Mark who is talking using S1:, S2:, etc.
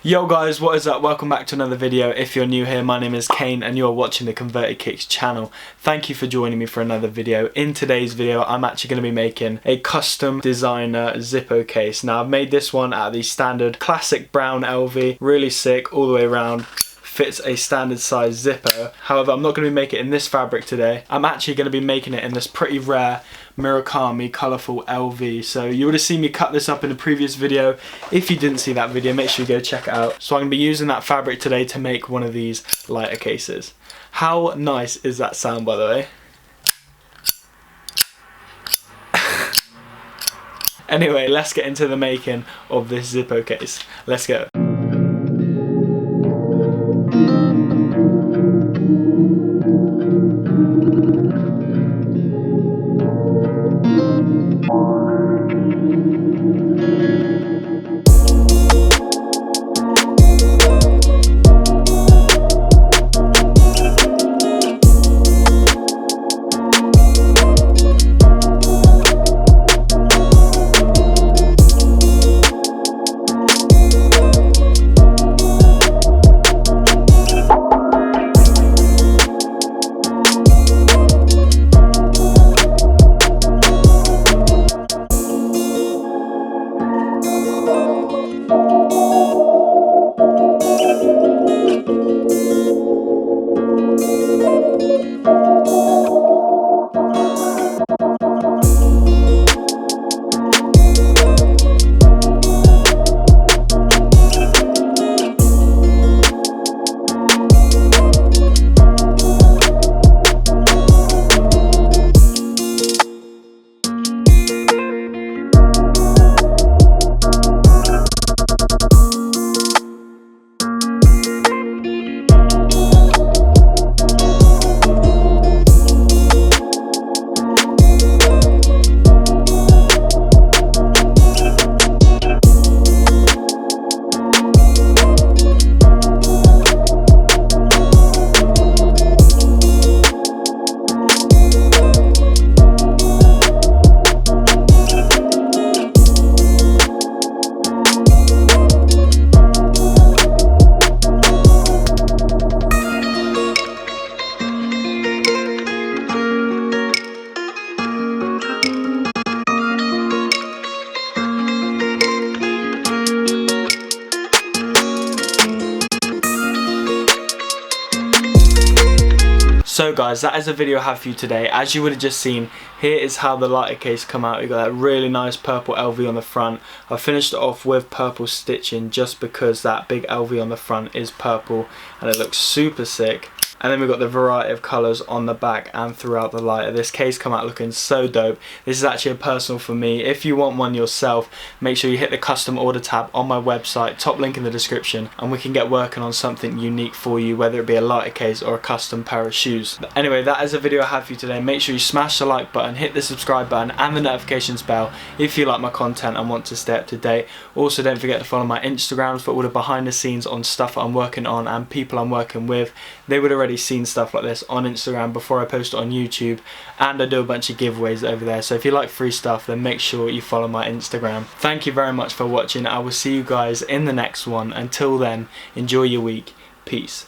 S1: Yo guys, what is up? Welcome back to another video. If you're new here, my name is Kane and you're watching the Converted Kicks channel. Thank you for joining me for another video. In today's video, I'm actually going to be making a custom designer Zippo case. Now I've made this one out of the standard classic brown LV, really sick all the way around. Fits a standard size Zippo. However, I'm not going to be making it in this fabric today. I'm actually going to be making it in this pretty rare Murakami colourful LV. So you would have seen me cut this up in a previous video. If you didn't see that video, make sure you go check it out. So I'm going to be using that fabric today to make one of these lighter cases. How nice is that sound, by the way? Anyway, let's get into the making of this Zippo case. Let's go. So guys, that is the video I have for you today. As you would have just seen, here is how the lighter case come out. You got that really nice purple LV on the front. I finished it off with purple stitching just because that big LV on the front is purple and it looks super sick. And then we've got the variety of colours on the back and throughout the lighter. This case come out looking so dope. This is actually a personal for me. If you want one yourself, make sure you hit the custom order tab on my website, top link in the description, and we can get working on something unique for you, whether it be a lighter case or a custom pair of shoes. But anyway, that is a video I have for you today. Make sure you smash the like button, hit the subscribe button and the notifications bell if you like my content and want to stay up to date. Also, don't forget to follow my Instagrams for all the behind the scenes on stuff I'm working on and people I'm working with. They would already seen stuff like this on Instagram before I post it on YouTube, and I do a bunch of giveaways over there. So if you like free stuff, then make sure you follow my Instagram. Thank you very much for watching. I will see you guys in the next one. Until then, enjoy your week. Peace.